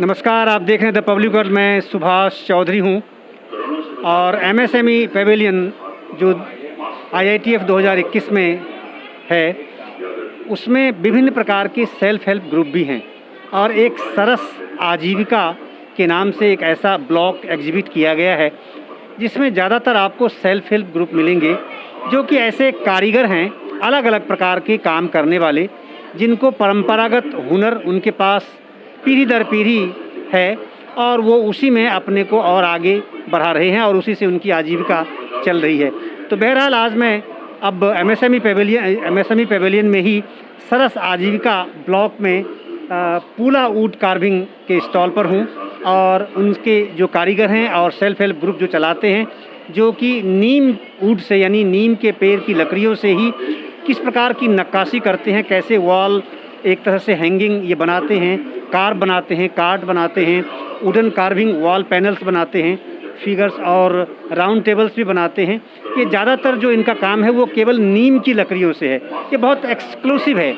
नमस्कार, आप देख रहे हैं द पब्लिक वर्ल्ड। मैं सुभाष चौधरी हूं और एमएसएमई पेवेलियन जो आईआईटीएफ 2021 में है, उसमें विभिन्न प्रकार के सेल्फ हेल्प ग्रुप भी हैं और एक सरस आजीविका के नाम से एक ऐसा ब्लॉक एग्जिबिट किया गया है जिसमें ज़्यादातर आपको सेल्फ हेल्प ग्रुप मिलेंगे जो कि ऐसे कारीगर हैं, अलग अलग प्रकार के काम करने वाले, जिनको परंपरागत हुनर उनके पास पीढ़ी दर पीढ़ी है और वो उसी में अपने को और आगे बढ़ा रहे हैं और उसी से उनकी आजीविका चल रही है। तो बहरहाल आज मैं अब एमएसएमई पेवेलियन में ही सरस आजीविका ब्लॉक में पूला वुड कार्विंग के स्टॉल पर हूँ और उनके जो कारीगर हैं और सेल्फ हेल्प ग्रुप जो चलाते हैं, जो कि नीम वुड से यानी नीम के पेड़ की लकड़ियों से ही किस प्रकार की नक्काशी करते हैं, कैसे वॉल एक तरह से हैंगिंग ये बनाते हैं, कार बनाते हैं, कार्ड बनाते हैं, वुडन कार्विंग वॉल पैनल्स बनाते हैं, फिगर्स और राउंड टेबल्स भी बनाते हैं। ये ज़्यादातर जो इनका काम है वो केवल नीम की लकड़ियों से है। ये बहुत एक्सक्लूसिव है।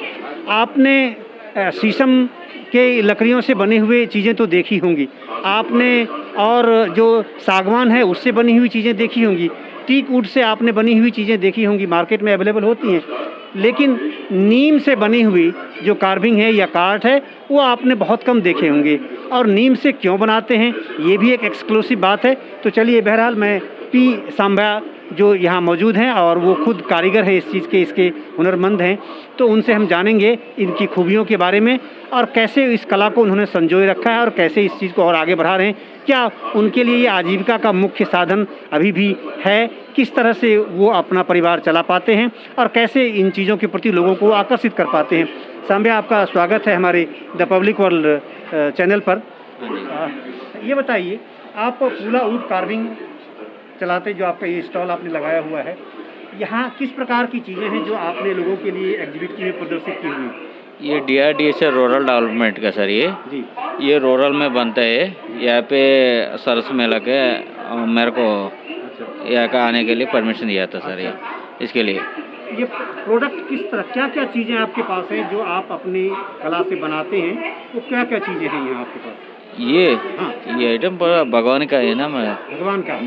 आपने शीशम के लकड़ियों से बने हुए चीज़ें तो देखी होंगी, आपने और जो सागवान है उससे बनी हुई चीज़ें देखी होंगी, टीक वुड से आपने बनी हुई चीज़ें देखी होंगी, मार्केट में अवेलेबल होती हैं। लेकिन नीम से बनी हुई जो कार्विंग है या कार्ट है वो आपने बहुत कम देखे होंगे। और नीम से क्यों बनाते हैं ये भी एक एक्सक्लूसिव बात है। तो चलिए, बहरहाल मैं पी सांबा जो यहाँ मौजूद हैं और वो खुद कारीगर हैं इस चीज़ के, इसके हुनरमंद हैं, तो उनसे हम जानेंगे इनकी खूबियों के बारे में और कैसे इस कला को उन्होंने संजोए रखा है और कैसे इस चीज़ को और आगे बढ़ा रहे हैं। क्या उनके लिए ये आजीविका का मुख्य साधन अभी भी है, किस तरह से वो अपना परिवार चला पाते हैं और कैसे इन चीज़ों के प्रति लोगों को आकर्षित कर पाते हैं। सांबा, आपका स्वागत है हमारे द पब्लिक वर्ल्ड चैनल पर। ये बताइए, आप पूला वुड कार्विंग चलाते, जो आपका ये स्टॉल आपने लगाया हुआ है, यहाँ किस प्रकार की चीज़ें हैं जो आपने लोगों के लिए एग्जिबिट की हुई, प्रदर्शित की हुई? ये DRDA से रूरल डेवलपमेंट का सर, ये रूरल में बनता है। यहाँ पे सरस मेला के मेरे को यहाँ का आने के लिए परमिशन दिया था सर। ये इसके लिए ये प्रोडक्ट किस तरह, क्या क्या चीज़ें आपके पास हैं जो आप अपनी कला से बनाते हैं, वो क्या क्या चीज़ें हैं यहाँ आपके पास? ये आइटम पूरा भगवान का है ना, मैं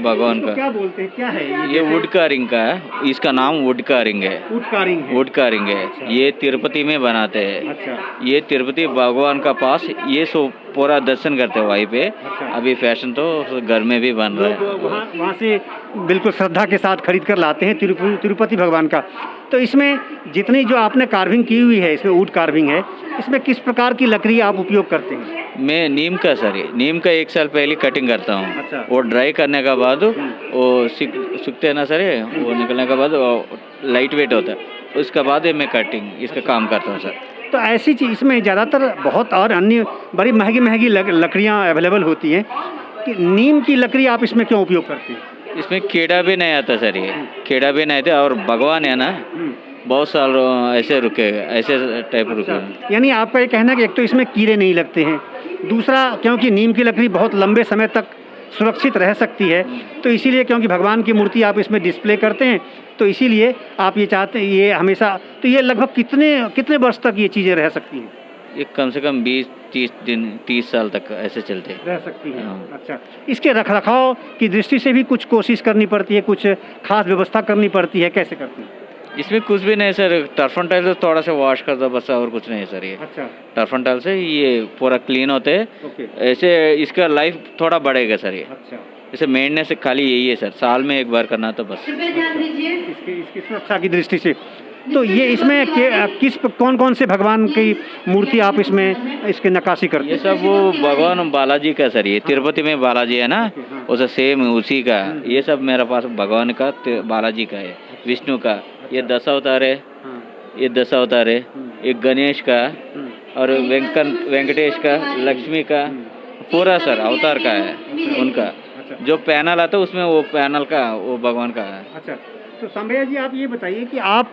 भगवान का क्या बोलते हैं, क्या है ये? वुड कारिंग का है, इसका नाम वुड कारिंग है। वुड कारिंग है। अच्छा। ये तिरुपति में बनाते हैं। अच्छा। ये तिरुपति भगवान का पास ये सो पूरा दर्शन करते हैं वहीं पे। अच्छा। अभी फैशन तो घर में भी बन रहा है, वहाँ से बिल्कुल श्रद्धा के साथ खरीद कर लाते हैं तिरुपति भगवान का। तो इसमें जितनी जो आपने कार्विंग की हुई है, इसमें वुड कार्विंग है, इसमें किस प्रकार की लकड़ी आप उपयोग करते हैं? मैं नीम का सर, नीम का 1 साल पहले कटिंग करता हूँ। अच्छा। वो ड्राई करने के बाद वो सूखते हैं ना सर, वो निकलने के बाद लाइट वेट होता है, उसके बाद मैं कटिंग इसका काम करता हूँ सर। तो ऐसी चीज़ इसमें ज़्यादातर बहुत और अन्य बड़ी महंगी लकड़ियाँ अवेलेबल होती हैं, कि नीम की लकड़ी आप इसमें क्यों उपयोग करते हैं? इसमें कीड़ा भी नहीं आता सर, ये कीड़ा भी नहीं आता और भगवान है ना, बहुत साल ऐसे रुके, ऐसे टाइप रुके। यानी आपका ये कहना है कि एक तो इसमें कीड़े नहीं लगते हैं, दूसरा क्योंकि नीम की लकड़ी बहुत लंबे समय तक सुरक्षित रह सकती है, तो इसीलिए क्योंकि भगवान की मूर्ति आप इसमें डिस्प्ले करते हैं, तो इसीलिए आप ये चाहते हैं ये हमेशा। तो ये लगभग कितने वर्ष तक ये चीज़ें रह सकती हैं? ये कम से कम 20-30 साल तक ऐसे चलते रह सकती है। अच्छा, इसके रखरखाव की दृष्टि से भी कुछ कोशिश करनी पड़ती है, कुछ खास व्यवस्था करनी पड़ती है, कैसे करती है? इसमें कुछ भी नहीं सर, टर्फन टाइल से थोड़ा सा वॉश कर दो बस, और कुछ नहीं सर। ये अच्छा, टर्फन टाइल से ये पूरा क्लीन होते हैं। ऐसे इसका लाइफ थोड़ा बढ़ेगा सर। ये अच्छा, इसे मेंटेनेंस से खाली यही है सर, साल में 1 बार करना तो बस। इसकी सुरक्षा की दृष्टि से। तो ये इसमें कौन से भगवान की मूर्ति आप इसमें इसके नक्काशी करते हैं? ये सब वो भगवान बालाजी का सर, ये तिरुपति में बालाजी है ना, उसे सेम उसी का। ये सब मेरे पास भगवान का बालाजी का है, विष्णु का। ये 10 अवतार है, ये 10 अवतार है। एक गणेश का और वेंकटेश का, लक्ष्मी का, पूरा सर अवतार का है उनका। जो पैनल आता है उसमें वो पैनल का वो भगवान का है। अच्छा, तो सांबा जी, आप ये बताइए कि आप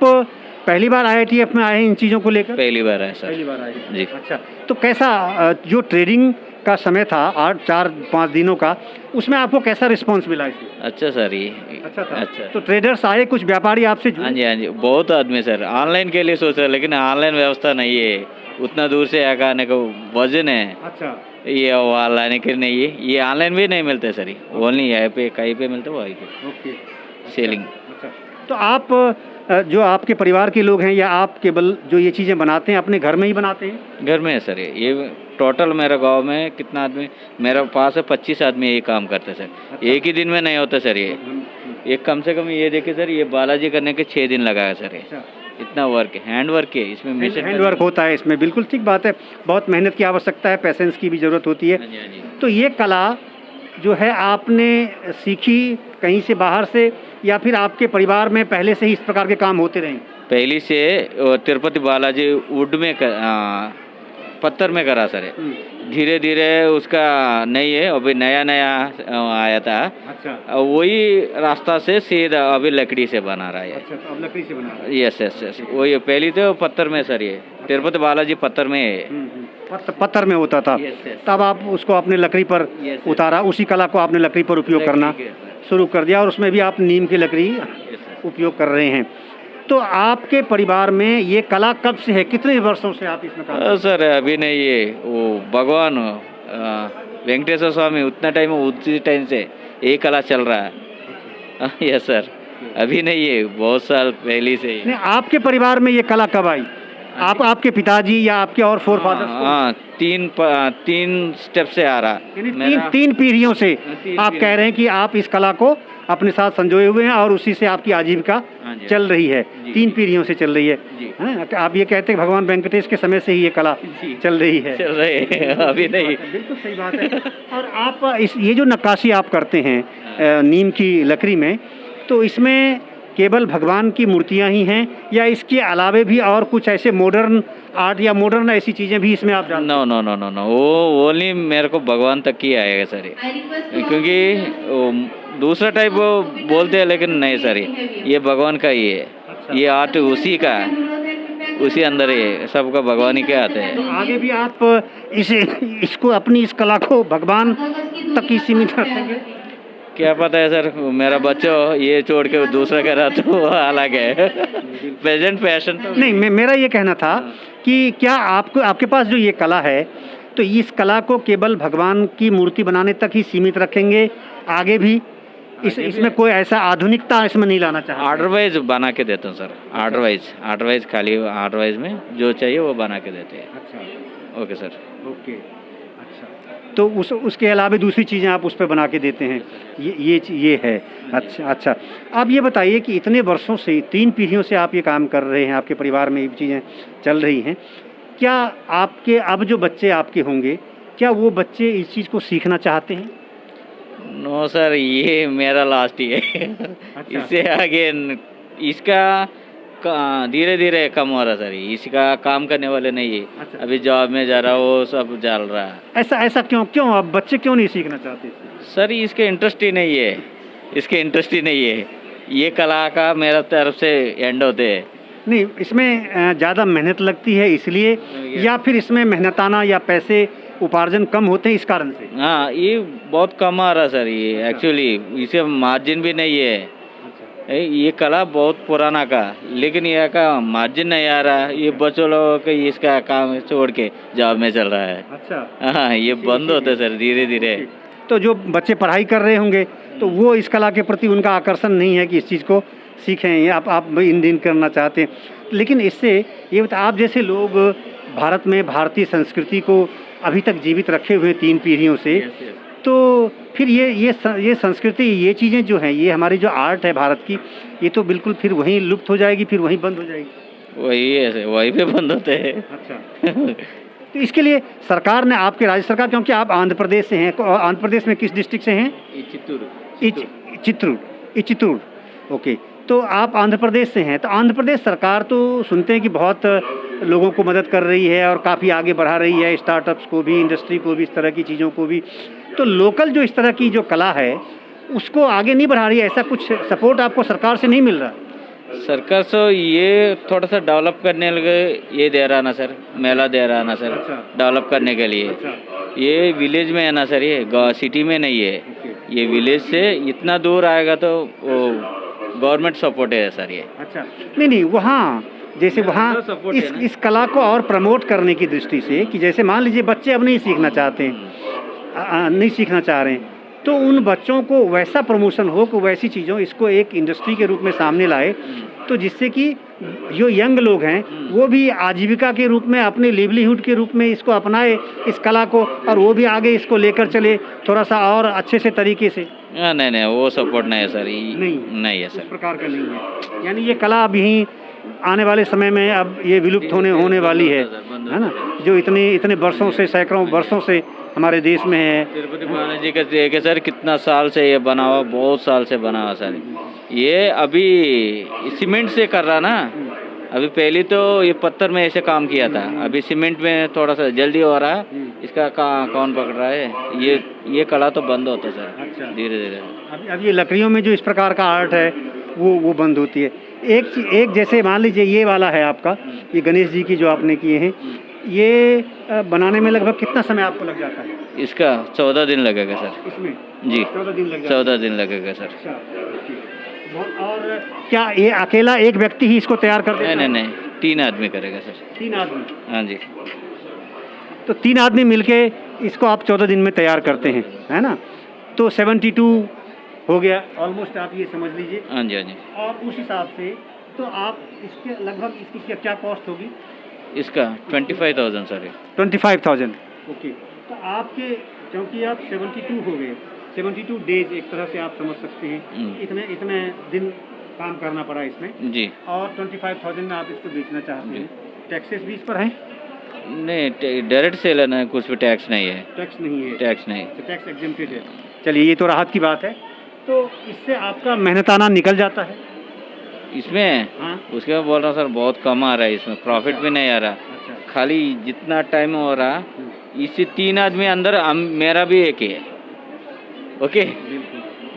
पहली बार आईआईटीएफ में आए हैं इन चीज़ों को लेकर? पहली बार आए सर। पहली बार आए जी। अच्छा, तो कैसा जो ट्रेडिंग का समय था 4-5 दिनों का, उसमें आपको कैसा रिस्पांस मिला इसमें? अच्छा सर, ये अच्छा था। अच्छा। तो ट्रेडर्स आए, कुछ व्यापारी आपसे जुड़े? हाँ जी, बहुत आदमी सर ऑनलाइन के लिए सोच रहे, लेकिन ऑनलाइन व्यवस्था नहीं है, उतना दूर से आने का वजन है। अच्छा, ये वहाँ लाने के नहीं है, ये ऑनलाइन भी नहीं मिलते सर, ये ओनली यहाँ पे कहीं पे मिलते वहीं पे ओके। सेलिंग। अच्छा, तो आप जो आपके परिवार के लोग हैं या आप केवल जो ये चीज़ें बनाते हैं अपने घर में ही बनाते हैं? घर में है सर, ये टोटल मेरा गांव में कितना आदमी मेरे पास है, 25 आदमी ये काम करते सर। अच्छा। एक ही दिन में नहीं होता सर, ये कम से कम ये देखिए सर, ये बालाजी करने के 6 दिन लगाया सर, ये अच्छा, इतना वर्क है, हैंड वर्क है इसमें, मिशन हैंड वर्क होता है इसमें, बिल्कुल ठीक बात है। बहुत मेहनत की आवश्यकता है, पेशेंस की भी ज़रूरत होती है। हाँ जी, हाँ जी। तो ये कला जो है आपने सीखी कहीं से बाहर से या फिर आपके परिवार में पहले से ही इस प्रकार के काम होते रहे? पहली से तिरुपति बालाजी वुड में पत्थर में करा सर, धीरे धीरे उसका नहीं है, अभी नया नया आया था। अच्छा, वही रास्ता से सीधा अभी लकड़ी से बना रहा है। अच्छा, तो अब लकड़ी से बना रहे हैं। यस यस यस, वही पहली तो पत्थर में सर, ये तिरुपति बालाजी पत्थर में है। पत्थर में होता था, यस यस तब आप उसको अपने लकड़ी पर यस उतारा, उसी कला को आपने लकड़ी पर उपयोग करना शुरू कर दिया और उसमें भी आप नीम की लकड़ी उपयोग कर रहे हैं। तो आपके परिवार में ये कला कब से है, कितने वर्षों से आप इसमें काम? सर अभी नहीं, ये वो भगवान वेंकटेश्वर स्वामी उतना टाइम, उसी टाइम से ये कला चल रहा है। यस सर, अभी नहीं है, बहुत साल पहले से ही। नहीं, आपके परिवार में ये कला कब आई? आपके पिताजी या आपके और फोर फादर्स? हाँ, तीन स्टेप से आ रहा, तीन पीढ़ियों से तीन आप कह रहे हैं कि आप इस कला को अपने साथ संजोए हुए हैं और उसी से आपकी आजीविका हाँ जी, चल रही है। जी, 3 पीढ़ियों से चल रही है। जी। हाँ, आप ये कहते हैं भगवान वेंकटेश के समय से ही ये कला जी। चल रही है? चल रहे हैं, अभी नहीं। बिल्कुल सही बात है। और आप ये जो नक्काशी आप करते हैं नीम की लकड़ी में, तो इसमें केवल भगवान की मूर्तियां ही हैं या इसके अलावे भी और कुछ ऐसे मॉडर्न आर्ट या मॉडर्न ऐसी चीज़ें भी इसमें आप डालते हैं? No no no no no, वो ओनली मेरे को भगवान तक ही आएगा सर ये, क्योंकि दूसरा टाइप वो बोलते हैं लेकिन नहीं सर, ये भगवान का ही है। ये आर्ट उसी का, उसी अंदर है, सबका भगवान ही के आते हैं। तो आगे भी आप इसको अपनी इस कला को भगवान तक ही सीमित रखेंगे? क्या पता है सर, मेरा बच्चा ये छोड़ के दूसरा करा तो वो अलग है। प्रेजेंट फैशन तो नहीं, मेरा ये कहना था कि क्या आपके पास जो ये कला है, तो इस कला को केवल भगवान की मूर्ति बनाने तक ही सीमित रखेंगे, आगे भी इसमें कोई ऐसा आधुनिकता इसमें नहीं लाना चाहते? ऑर्डर वाइज बना के देता हूँ सर, ऑर्डर वाइज खाली ऑर्डर वाइज में जो चाहिए वो बना के देते हैं। अच्छा, ओके सर, ओके, अच्छा। तो उसके अलावा दूसरी चीज़ें आप उस पर बना के देते हैं, ये है। अच्छा, आप ये बताइए कि इतने वर्षों से 3 पीढ़ियों से आप ये काम कर रहे हैं, आपके परिवार में ये चीज़ें चल रही हैं, क्या आपके अब जो बच्चे आपके होंगे, क्या वो बच्चे इस चीज़ को सीखना चाहते हैं? नो सर, ये मेरा लास्ट ही है। अच्छा। इससे आगे इसका धीरे धीरे कम हो रहा सर, इसका काम करने वाले नहीं है। अच्छा। अभी जॉब में जा रहा, वो सब चल रहा है। ऐसा क्यों अब बच्चे क्यों नहीं सीखना चाहते? सर इसके इंटरेस्ट ही नहीं है, ये कला का मेरा तरफ से एंड होते हैं। नहीं, इसमें ज़्यादा मेहनत लगती है इसलिए, या फिर इसमें मेहनताना या पैसे उपार्जन कम होते हैं इस कारण से? हाँ, ये बहुत कम आ रहा सर, ये एक्चुअली इसे मार्जिन भी नहीं है। ये कला बहुत पुराना का, लेकिन यह का मार्जिन नहीं आ रहा, ये बच्चों लोगों के इसका काम छोड़ के जॉब में चल रहा है। अच्छा, हाँ, ये बंद होता है सर धीरे धीरे। तो जो बच्चे पढ़ाई कर रहे होंगे तो वो इस कला के प्रति उनका आकर्षण नहीं है कि इस चीज़ को सीखें, या आप इन दिन करना चाहते हैं। लेकिन इससे ये आप जैसे लोग भारत में भारतीय संस्कृति को अभी तक जीवित रखे हुए 3 पीढ़ियों से, तो फिर ये संस्कृति, ये चीज़ें जो हैं, ये हमारी जो आर्ट है भारत की, ये तो बिल्कुल फिर वहीं लुप्त हो जाएगी, फिर वहीं बंद हो जाएगी। वही पे बंद होते हैं। अच्छा। तो इसके लिए सरकार ने, आपके राज्य सरकार, क्योंकि आप आंध्र प्रदेश से हैं, आंध्र प्रदेश में किस डिस्ट्रिक्ट से हैं? चित्तूर। ओके, तो आप आंध्र प्रदेश से हैं, तो आंध्र प्रदेश सरकार तो सुनते हैं कि बहुत लोगों को मदद कर रही है और काफ़ी आगे बढ़ा रही है, स्टार्टअप्स को भी, इंडस्ट्री को भी, इस तरह की चीज़ों को भी। तो लोकल जो इस तरह की जो कला है उसको आगे नहीं बढ़ा रही है, ऐसा कुछ सपोर्ट आपको सरकार से नहीं मिल रहा? सरकार से ये थोड़ा सा डेवलप करने लगे, ये दे रहा ना सर, मेला दे रहा ना सर। अच्छा। डेवलप करने के लिए। अच्छा। ये विलेज में है ना सर, ये सिटी में नहीं है। ये विलेज से इतना दूर आएगा तो वो गवर्नमेंट सपोर्ट है सर ये। अच्छा, नहीं, वहाँ जैसे वहाँ support है ना। इस कला को और प्रमोट करने की दृष्टि से कि जैसे मान लीजिए बच्चे अब नहीं सीखना चाहते हैं, नहीं सीखना चाह रहे हैं, तो उन बच्चों को वैसा प्रमोशन हो कि वैसी चीज़ों इसको एक इंडस्ट्री के रूप में सामने लाए, तो जिससे कि जो यंग लोग हैं वो भी आजीविका के रूप में, अपने लिवलीहुड के रूप में इसको अपनाए इस कला को, और वो भी आगे इसको लेकर चले थोड़ा सा और अच्छे से तरीके से। नहीं नहीं, वो सपोर्ट नहीं है सर। नहीं है इस सर। प्रकार का नहीं है, यानी ये कला अभी ही आने वाले समय में अब ये विलुप्त होने वाली है ना, जो इतने वर्षों से, सैकड़ों वर्षों से हमारे देश में है। तिरुपति बालाजी का देखिए सर, कितना साल से ये बना हुआ, बहुत साल से बना हुआ सर। ये अभी सीमेंट से कर रहा ना, अभी पहले तो ये पत्थर में ऐसे काम किया था, अभी सीमेंट में थोड़ा सा जल्दी हो रहा है। इसका कौन पकड़ रहा है? ये कला तो बंद होता सर। अच्छा। धीरे धीरे अब ये लकड़ियों में जो इस प्रकार का आर्ट है वो बंद होती है। एक जैसे मान लीजिए ये वाला है आपका, ये गणेश जी की जो आपने किए हैं, ये बनाने में लगभग कितना समय आपको लग जाता है? इसका 14 दिन लगेगा सर। इसमें जी 14 दिन लग जाता 14 दिन लगेगा सर। है। और क्या ये अकेला एक व्यक्ति ही इसको तैयार कर देता है? नहीं, 3 आदमी करेगा सर। 3 आदमी? हाँ जी। तो 3 आदमी मिलके इसको आप 14 दिन में तैयार करते हैं, है ना? तो 72 हो गया ऑलमोस्ट, आप ये समझ लीजिए। हाँ जी, हाँ जी। और उस हिसाब से तो आप इसके लगभग इसकी क्या कॉस्ट होगी? इसका 25,000 सर। 25,000। ओके। तो आपके, क्योंकि आप 72 हो गए, 72 डेज एक तरह से आप समझ सकते हैं, इतने दिन काम करना पड़ा इसमें जी। और 25,000 में आप इसको बेचना चाहते हैं। टैक्सेस भी इस पर हैं? नहीं, डायरेक्ट सेल है ना, कुछ भी टैक्स नहीं है। टैक्स नहीं है? टैक्स नहीं। तो टैक्स एग्जेम्प्टेड है। चलिए, ये तो राहत की बात है। तो इससे आपका मेहनताना निकल जाता है इसमें? हाँ। उसके बाद बोल रहा हूँ सर, बहुत कम आ रहा है इसमें, प्रॉफिट भी नहीं आ रहा। अच्छा। खाली जितना टाइम हो रहा, इसी 3 आदमी अंदर मेरा भी एक ही है। ओके,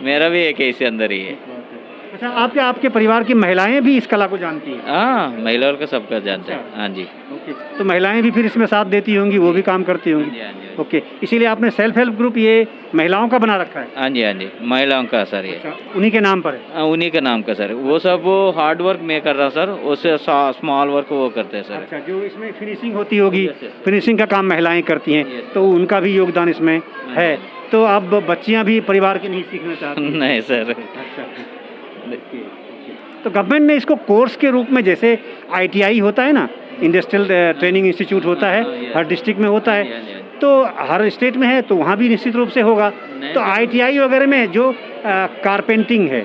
मेरा भी एक है, इसके अंदर ही है। अच्छा, आपके परिवार की महिलाएं भी इस कला को जानती हैं? हाँ, महिलाओं का सबका जानते हैं। हाँ जी। ओके। तो महिलाएं भी फिर इसमें साथ देती होंगी, वो भी काम करती होंगी? हाँ जी। ओके, इसीलिए आपने सेल्फ हेल्प ग्रुप ये महिलाओं का बना रखा है? हाँ जी, हाँ जी, महिलाओं का सर ये। अच्छा, उन्हीं के नाम पर है? हाँ, उन्हीं का नाम का सर। वो सब वो हार्ड वर्क मैं कर रहा सर, उससे स्मॉल वर्क वो करते हैं सर। अच्छा, जो इसमें फिनिशिंग होती होगी, फिनिशिंग का काम महिलाएं करती हैं, तो उनका भी योगदान इसमें है। तो अब बच्चियां भी परिवार की नहीं सीखना चाहती? नहीं सर। अच्छा। तो गवर्नमेंट ने इसको कोर्स के रूप में, जैसे ITI होता है ना, इंडस्ट्रियल ट्रेनिंग इंस्टीट्यूट होता है, हर डिस्ट्रिक्ट में होता है, तो हर स्टेट में है, तो वहाँ भी निश्चित रूप से होगा। तो ITI वगैरह में जो कारपेंटिंग है,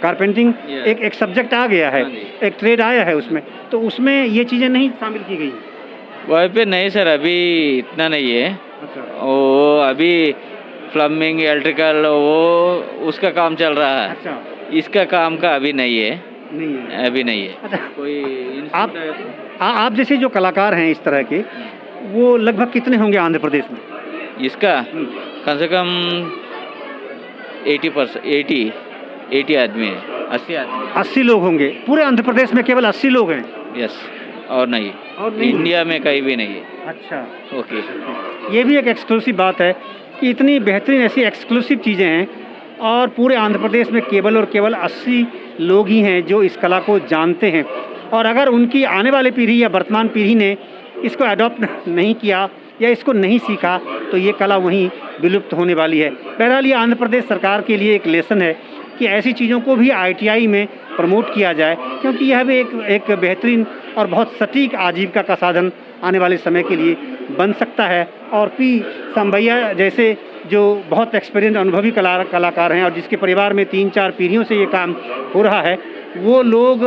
कारपेंटिंग एक सब्जेक्ट आ गया है, एक ट्रेड आया है उसमें, तो उसमें ये चीज़ें नहीं शामिल की गई? वहाँ पे नहीं सर, अभी इतना नहीं है। अच्छा। वो अभी प्लम्बिंग, इलेक्ट्रिकल, वो उसका काम चल रहा है। अच्छा। इसका काम का अभी नहीं है। नहीं है? अभी नहीं है। अच्छा। कोई आप जैसे जो कलाकार हैं इस तरह के, वो लगभग कितने होंगे आंध्र प्रदेश में? इसका कम से कम 80 आदमी है, 80 आदमी। 80 लोग होंगे पूरे आंध्र प्रदेश में? केवल 80 लोग हैं? यस, और नहीं, नहीं इंडिया में कहीं भी नहीं है। अच्छा। ओके। ये भी एक एक्सक्लूसिव बात है कि इतनी बेहतरीन ऐसी एक्सक्लूसिव चीज़ें हैं, और पूरे आंध्र प्रदेश में केवल और केवल 80 लोग ही हैं जो इस कला को जानते हैं। और अगर उनकी आने वाली पीढ़ी या वर्तमान पीढ़ी ने इसको अडॉप्ट नहीं किया या इसको नहीं सीखा, तो ये कला वहीं विलुप्त होने वाली है। बहरहाल ये आंध्र प्रदेश सरकार के लिए एक लेसन है कि ऐसी चीज़ों को भी ITI में प्रमोट किया जाए, क्योंकि यह भी एक बेहतरीन और बहुत सटीक आजीविका का साधन आने वाले समय के लिए बन सकता है। और P संभैया जैसे जो बहुत एक्सपीरियंस अनुभवी कलाकार हैं और जिसके परिवार में 3-4 पीढ़ियों से ये काम हो रहा है, वो लोग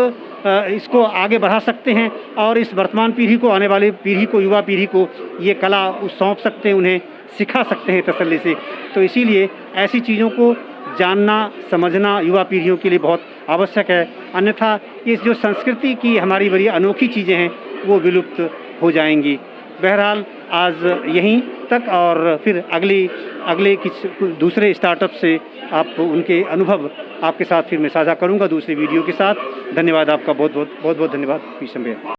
इसको आगे बढ़ा सकते हैं और इस वर्तमान पीढ़ी को, आने वाली पीढ़ी को, युवा पीढ़ी को ये कला सौंप सकते हैं, उन्हें सिखा सकते हैं तसल्ली से। तो इसीलिए ऐसी चीज़ों को जानना, समझना युवा पीढ़ियों के लिए बहुत आवश्यक है, अन्यथा इस जो संस्कृति की हमारी बड़ी अनोखी चीज़ें हैं वो विलुप्त हो जाएंगी। बहरहाल आज यहीं तक, और फिर अगले कुछ दूसरे स्टार्टअप से आप उनके अनुभव आपके साथ फिर मैं साझा करूंगा दूसरे वीडियो के साथ। धन्यवाद आपका, बहुत बहुत धन्यवाद पी संभैया।